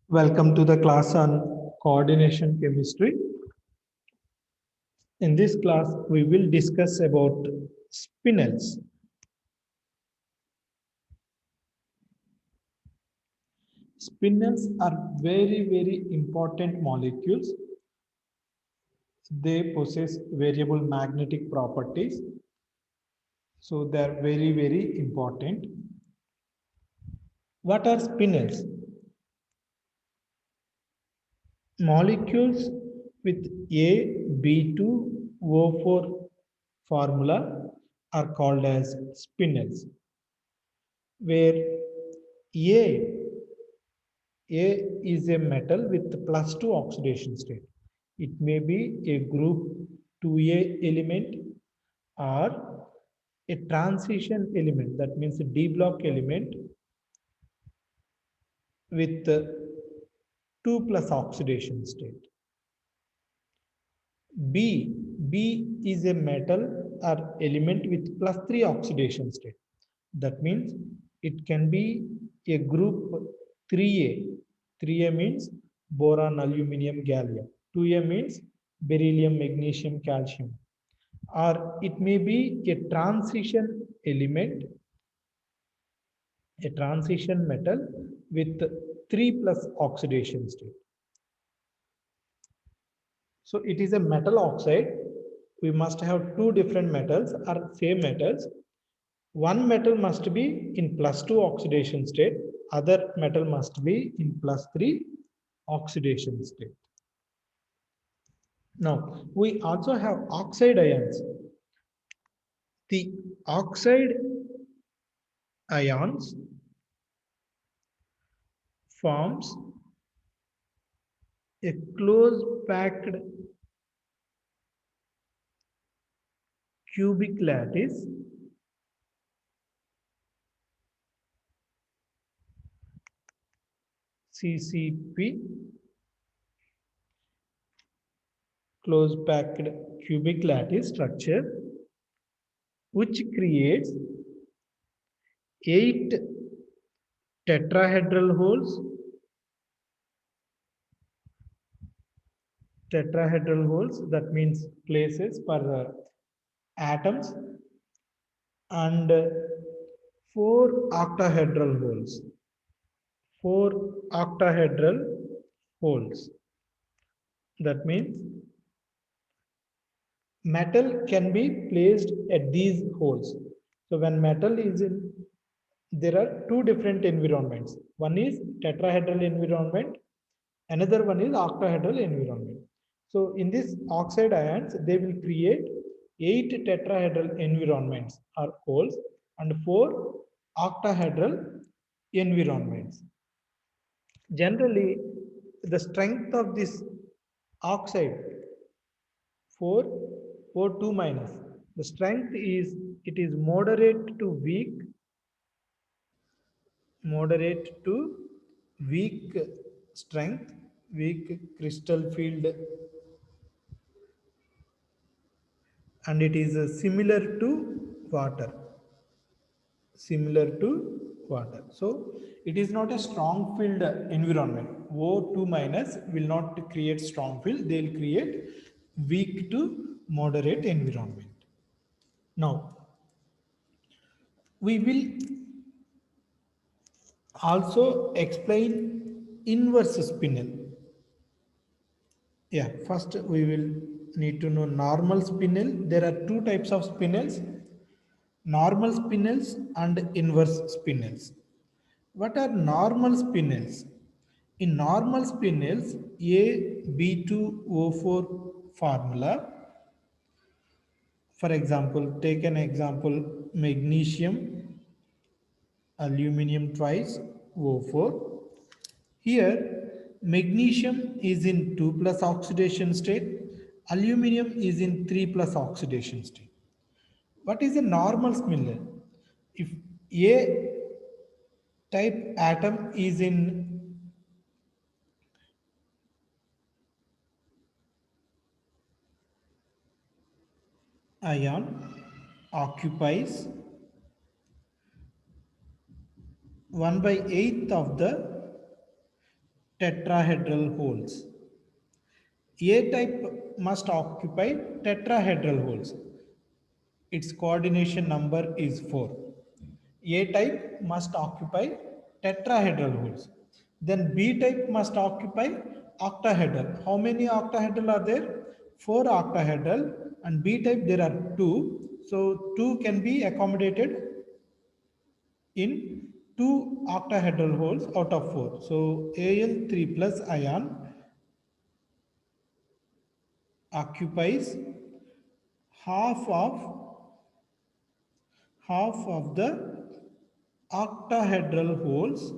Welcome to the class on coordination chemistry. In this class, we will discuss about spinels. Spinels are very important molecules. They possess variable magnetic properties. So they are very important. What are spinels? Molecules with AB2O4 formula are called as spinels, where A, A is a metal with +2 oxidation state. It may be a group 2A element or a transition element, that means a D block element with 2+ oxidation state. B is a metal or element with +3 oxidation state. That means it can be a group 3A. 3A means boron, aluminum, gallium. 2A means beryllium, magnesium, calcium. Or it may be a transition element, a transition metal with 3+ oxidation state. So it is a metal oxide. We must have two different metals or same metals. One metal must be in +2 oxidation state, other metal must be in +3 oxidation state. Now, we also have oxide ions. The oxide ions forms a close packed cubic lattice CCP, close packed cubic lattice structure, which creates 8 tetrahedral holes, that means places for atoms, and 4 octahedral holes. 4 octahedral holes. That means metal can be placed at these holes. So when metal is in, there are two different environments. One is tetrahedral environment, another one is octahedral environment. So in this oxide ions, they will create 8 tetrahedral environments or holes and 4 octahedral environments. Generally, the strength of this oxide 4 O2 minus, the strength is, it is moderate to weak, moderate to weak strength, weak crystal field, and it is similar to water, similar to water. So it is not a strong field environment. O2 minus will not create strong field, they will create weak to moderate environment. Now we will also explain inverse spinel. Yeah, first we will need to know normal spinel. There are two types of spinels, normal spinels and inverse spinels. What are normal spinels? In normal spinels, AB2O4 formula, for example, take an example, magnesium, aluminum twice, O4. Here, magnesium is in 2+ oxidation state, aluminum is in 3+ oxidation state. What is a normal spinel? If A type atom is in ion, occupies 1/8 of the tetrahedral holes. A type must occupy tetrahedral holes. Its coordination number is 4. A type must occupy tetrahedral holes. Then B type must occupy octahedral. How many octahedral are there? 4 octahedral, and B type there are 2. So 2 can be accommodated in 2 octahedral holes out of 4. So Al3 plus ion occupies half of the octahedral holes.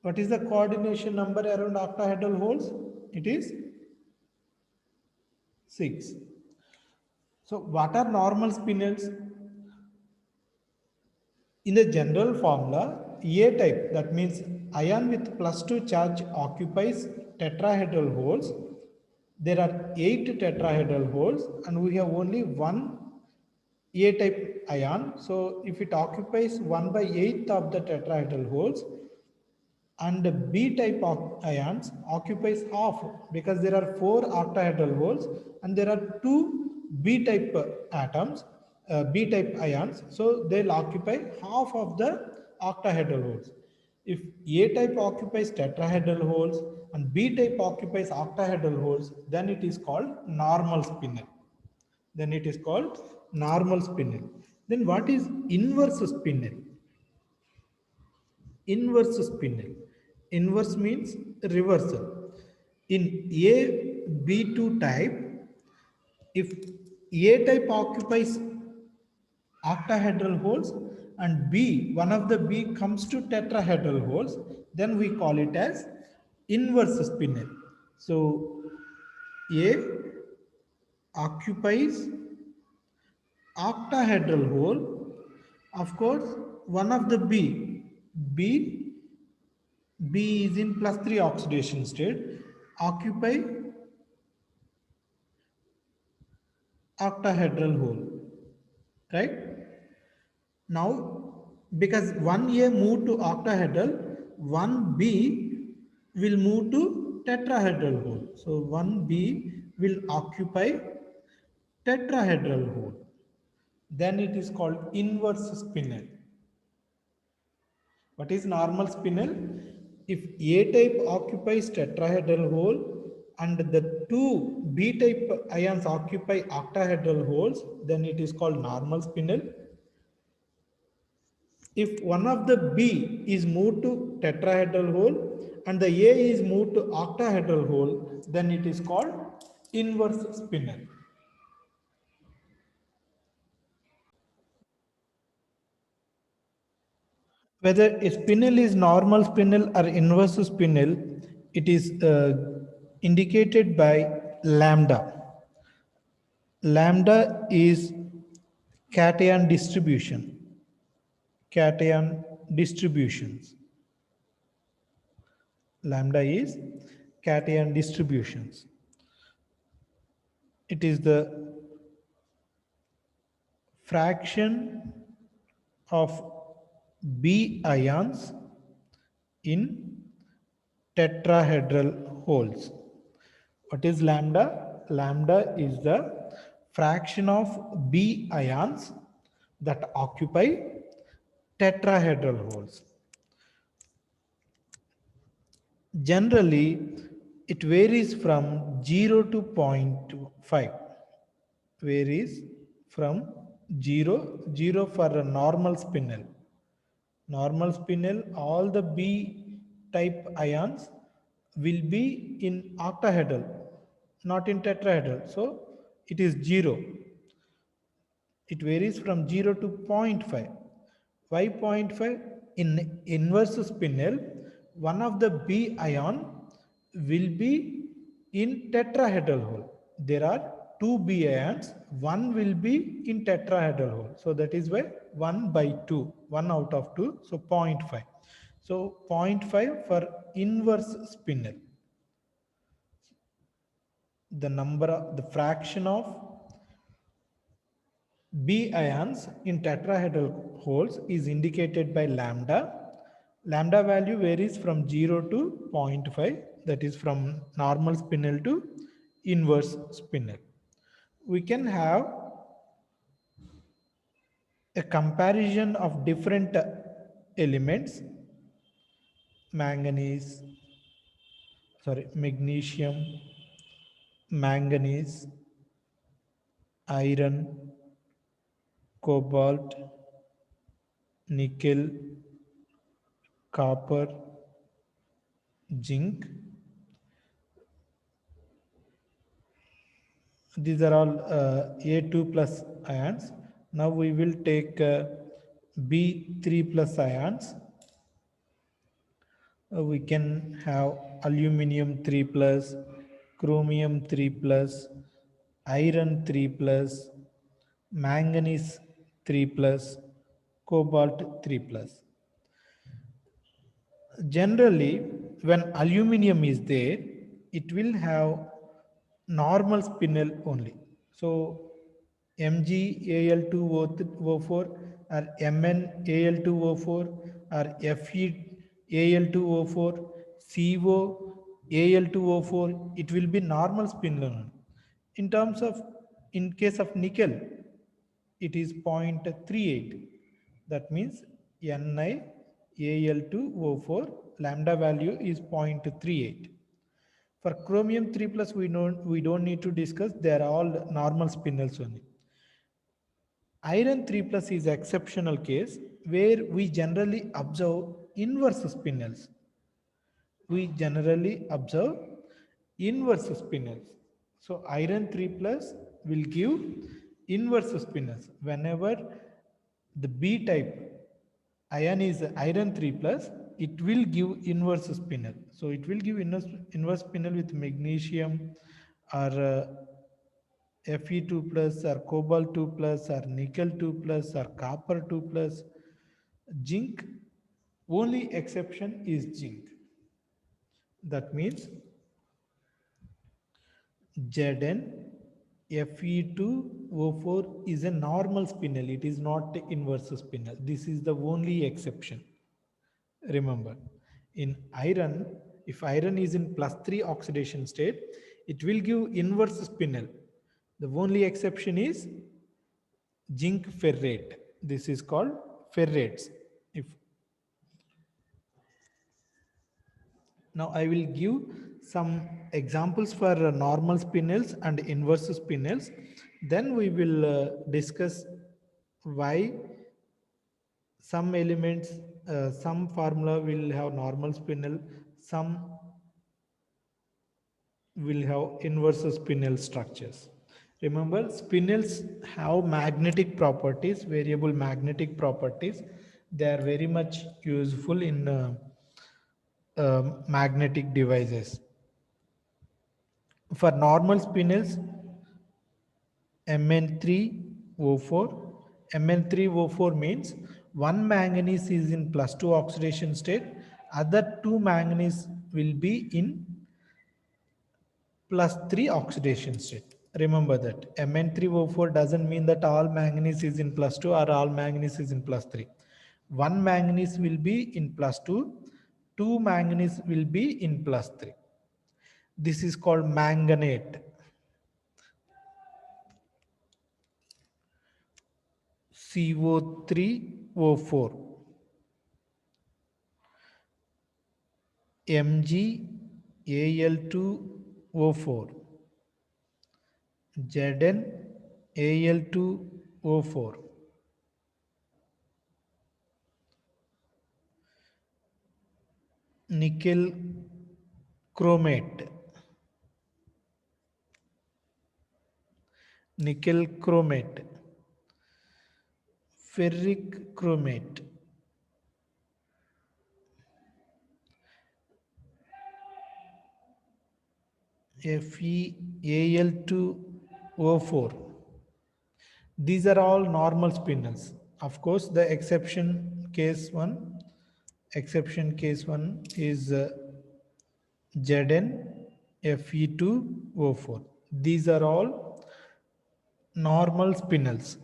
What is the coordination number around octahedral holes? It is 6. So what are normal spinels? In the general formula, A type, that means ion with +2 charge, occupies tetrahedral holes. There are 8 tetrahedral holes and we have only one A type ion. So if it occupies 1/8 of the tetrahedral holes, and the B type of ions occupies half, because there are 4 octahedral holes and there are 2 B type atoms, B type ions. So they'll occupy half of the octahedral holes. If A type occupies tetrahedral holes and B type occupies octahedral holes, then it is called normal spinel. Then what is inverse spinel? Inverse spinel. Inverse means reversal. In AB2 type, if A type occupies octahedral holes and B, one of the B comes to tetrahedral holes, then we call it as inverse spinel. So A occupies octahedral hole. Of course, one of the B is in +3 oxidation state, occupy octahedral hole, right? Now, because 1A moved to octahedral, 1B will move to tetrahedral hole. So 1B will occupy tetrahedral hole. Then it is called inverse spinel. What is normal spinel? If A type occupies tetrahedral hole and the 2 B type ions occupy octahedral holes, then it is called normal spinel. If one of the B is moved to tetrahedral hole and the A is moved to octahedral hole, then it is called inverse spinel. Whether a spinel is normal spinel or inverse spinel, it is indicated by lambda. Lambda is cation distribution. Cation distributions. Lambda is cation distributions. It is the fraction of B ions in tetrahedral holes. What is lambda? Lambda is the fraction of B ions that occupy tetrahedral holes. Generally, it varies from 0 to 0.5. Varies from 0 for a normal spinel. Normal spinel, all the B type ions will be in octahedral, not in tetrahedral. So it is 0. It varies from 0 to 0.5. Why 0.5? In inverse spinel, one of the B ion will be in tetrahedral hole. There are 2 B ions, one will be in tetrahedral hole. So that is why 1 by 2, 1 out of 2, so 0.5. So 0.5 for inverse spinel. The fraction of B ions in tetrahedral holes is indicated by lambda. Lambda value varies from 0 to 0.5, that is from normal spinel to inverse spinel. We can have a comparison of different elements: magnesium, manganese, iron, cobalt, nickel, copper, zinc. These are all A2 plus ions. Now we will take B3 plus ions. We can have aluminum 3 plus, chromium 3 plus, iron 3 plus, manganese 3 plus, cobalt 3 plus. Generally, when aluminum is there, it will have normal spinel only. So MgAl2O4 or MnAl2O4 or FeAl2O4, COAl2O4, it will be normal spinel only. In case of nickel, it is 0.38. That means NiAl2O4 lambda value is 0.38. For chromium 3 plus, we don't need to discuss. They are all normal spinels only. Iron 3 plus is exceptional case where we generally observe inverse spinels. We generally observe inverse spinels. So iron 3 plus will give inverse spinels. Whenever the B type ion is iron 3 plus, it will give inverse spinel. So it will give inverse spinel with magnesium or Fe2 plus or cobalt 2 plus or nickel 2 plus or copper 2 plus. Zinc, only exception is zinc. That means Zn Fe2O4 is a normal spinel. It is not inverse spinel. This is the only exception. Remember, in iron, if iron is in +3 oxidation state, it will give inverse spinel. The only exception is zinc ferrate. This is called ferrates. Now I will give some examples for normal spinels and inverse spinels. Then we will discuss why some elements, some formula will have normal spinel, some will have inverse spinel structures. Remember, spinels have magnetic properties, variable magnetic properties. They are very much useful in magnetic devices. For normal spinels, Mn3O4. Mn3O4 means one manganese is in +2 oxidation state, other two manganese will be in +3 oxidation state. Remember that Mn3O4 doesn't mean that all manganese is in +2 or all manganese is in +3. One manganese will be in +2, two manganese will be in +3. This is called manganate. CO3O4, MgAl2O4, ZnAl2O4, nickel chromate, ferric chromate, FeAl2O4. These are all normal spinels. Of course, the exception case one is Zn Fe2O4. These are all normal spinels.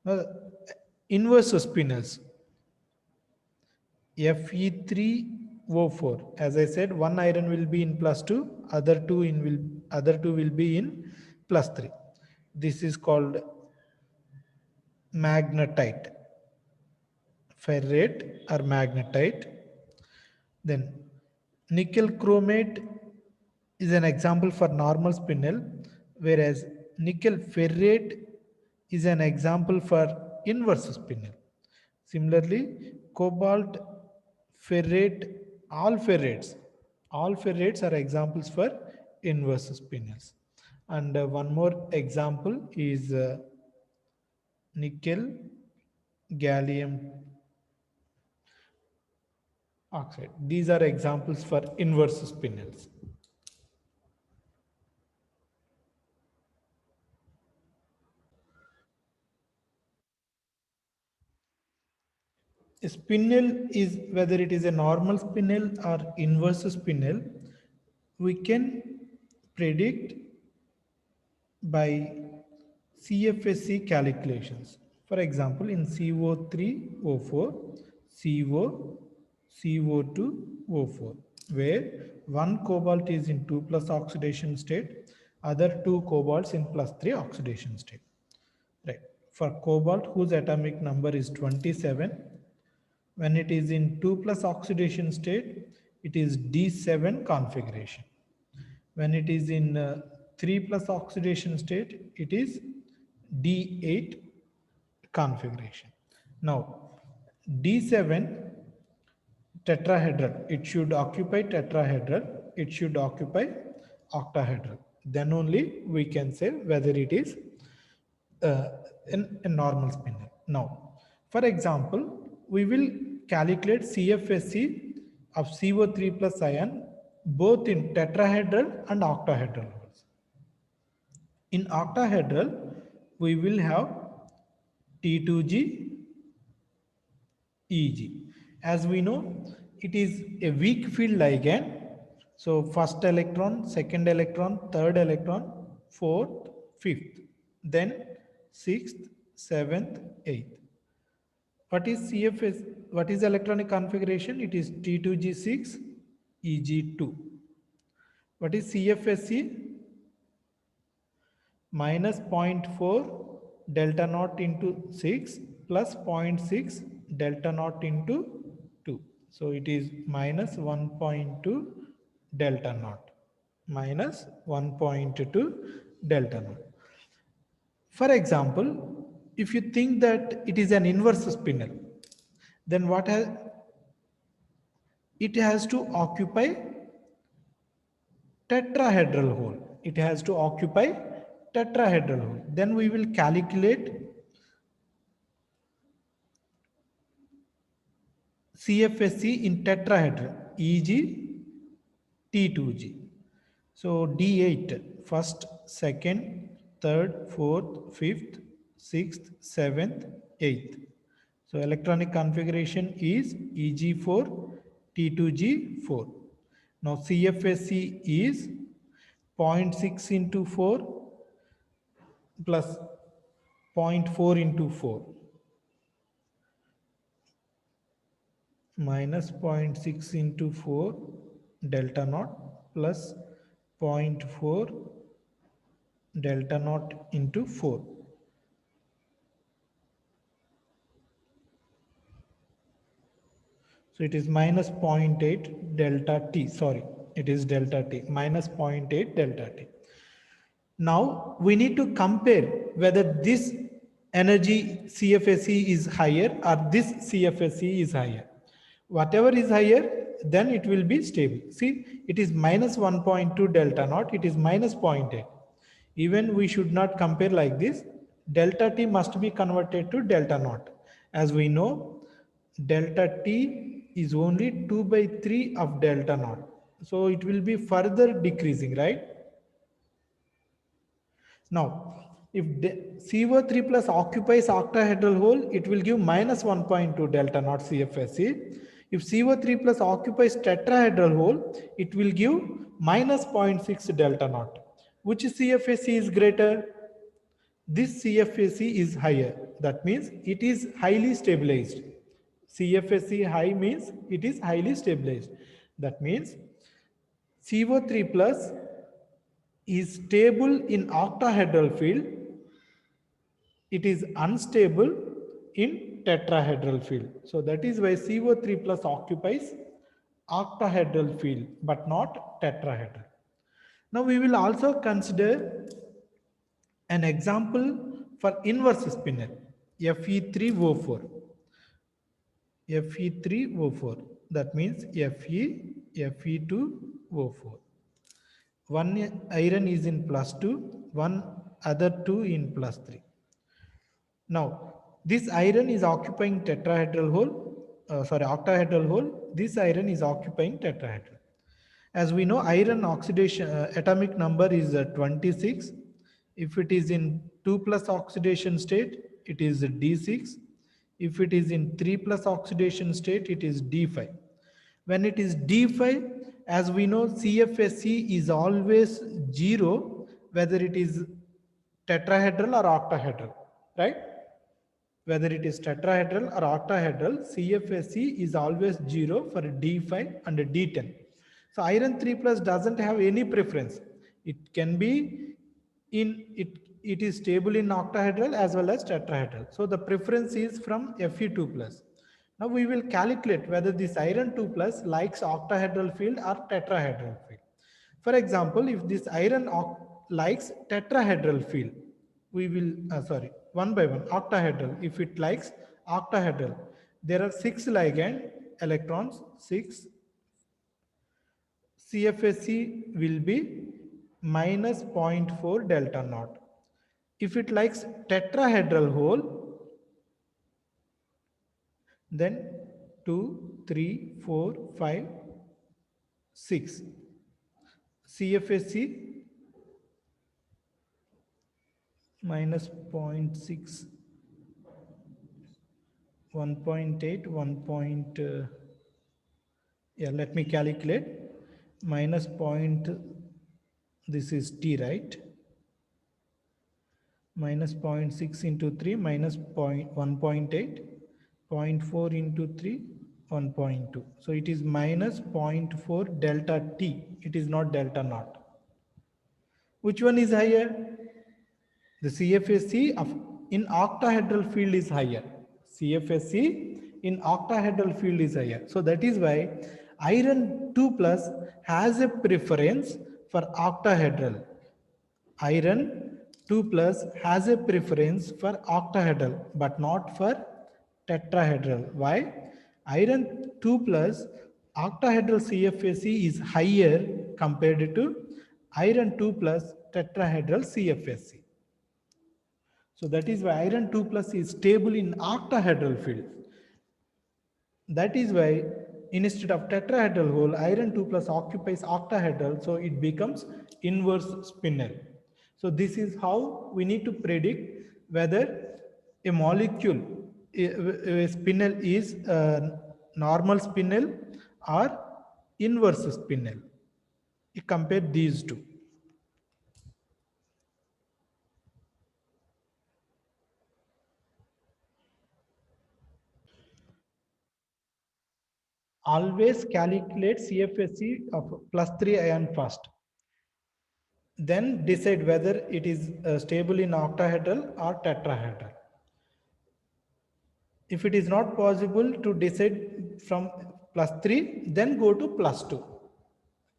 Now, inverse spinels, Fe3O4. As I said, one iron will be in +2, other two will be in +3. This is called magnetite, ferrate or magnetite. Then nickel chromate is an example for normal spinel, whereas nickel ferrate is an example for inverse spinel. Similarly, cobalt ferrate, all ferrates are examples for inverse spinels. And one more example is nickel gallium oxide. These are examples for inverse spinels. A spinel is whether it is a normal spinel or inverse spinel, we can predict by CFSE calculations. For example, in CO3O4, CO, CO2O4, where one cobalt is in 2 plus oxidation state, other two cobalts in +3 oxidation state. Right. For cobalt, whose atomic number is 27, when it is in 2 plus oxidation state, it is D7 configuration. When it is in 3 plus oxidation state, it is D8 configuration. Now, D7 tetrahedral, it should occupy tetrahedral, it should occupy octahedral. Then only we can say whether it is in a normal spinel. Now, for example, we will calculate CFSE of CO3 plus ion both in tetrahedral and octahedral holes. In octahedral, we will have T2G, EG. As we know, it is a weak field ligand. So first electron, second electron, third electron, fourth, fifth, then sixth, seventh, eighth. What is CFS? What is electronic configuration? It is T2G6, EG2. What is CFSE? Minus 0.4 delta naught into 6 plus 0.6 delta naught into 2. So it is minus 1.2 delta naught. Minus 1.2 delta naught. For example, if you think that it is an inverse spinel, then it has to occupy tetrahedral hole. It has to occupy tetrahedral hole. Then we will calculate CFSE in tetrahedral, e.g. T2G. So D8, first, second, third, fourth, fifth, sixth, seventh, eighth. So electronic configuration is EG4, T2G4. Now CFSE is 0.6 into 4 plus 0.4 into 4 minus 0.6 into 4 delta naught plus 0.4 delta naught into 4. So it is minus 0.8 delta T, sorry, it is delta T, minus 0.8 delta T. Now we need to compare whether this energy CFSE is higher or this CFSE is higher. Whatever is higher, then it will be stable. See, it is minus 1.2 delta naught, it is minus 0.8. Even we should not compare like this. Delta T must be converted to delta naught. As we know, delta T is only 2 by 3 of delta naught. So it will be further decreasing, right? Now, if CO3 plus occupies octahedral hole, it will give minus 1.2 delta naught CFSE. If CO3 plus occupies tetrahedral hole, it will give minus 0.6 delta naught. Which CFSE is greater? this CFSE is higher. That means it is highly stabilized. CFSE high means it is highly stabilized. That means CO3 plus is stable in octahedral field. It is unstable in tetrahedral field. So that is why CO3 plus occupies octahedral field but not tetrahedral. Now we will also consider an example for inverse spinel Fe3O4. Fe3O4. That means Fe2O4. One iron is in +2, one other two in +3. Now, this iron is occupying tetrahedral hole, octahedral hole. This iron is occupying tetrahedral. As we know, iron oxidation atomic number is 26. If it is in 2 plus oxidation state, it is D6. If it is in 3 plus oxidation state, it is D5. When it is D5, as we know, CFSE is always 0, whether it is tetrahedral or octahedral, right? Whether it is tetrahedral or octahedral, CFSE is always 0 for D5 and D10. So iron 3 plus doesn't have any preference. It can be it is stable in octahedral as well as tetrahedral. So the preference is from Fe2 plus. Now we will calculate whether this iron 2 plus likes octahedral field or tetrahedral field. For example, if this iron likes tetrahedral field, we will one by one octahedral. If it likes octahedral, there are 6 ligand electrons, 6. CFSE will be minus 0.4 delta naught. If it likes tetrahedral hole, then 2, 3, 4, 5, 6. CFSE minus 0.6, 1.8, 1. Yeah, let me calculate. Minus point, this is T, right? Minus 0.6 into 3 minus 1.8, 0.4 into 3, 1.2. So it is minus 0.4 delta T. It is not delta naught. Which one is higher? The CFSE in octahedral field is higher. CFSE in octahedral field is higher. So that is why iron 2 plus has a preference for octahedral. Iron 2 plus has a preference for octahedral but not for tetrahedral. Why? Iron 2 plus octahedral CFSE is higher compared to iron 2 plus tetrahedral CFSE. So that is why iron 2 plus is stable in octahedral field. That is why instead of tetrahedral hole, iron 2 plus occupies octahedral, so it becomes inverse spinel. So this is how we need to predict whether a molecule, a spinel is a normal spinel or inverse spinel. You compare these two. Always calculate CFSE of +3 ion first. Then decide whether it is stable in octahedral or tetrahedral. If it is not possible to decide from +3, then go to +2.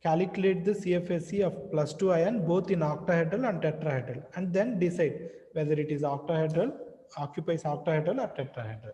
Calculate the CFSE of +2 ion both in octahedral and tetrahedral, and then decide whether it is octahedral, occupies octahedral or tetrahedral.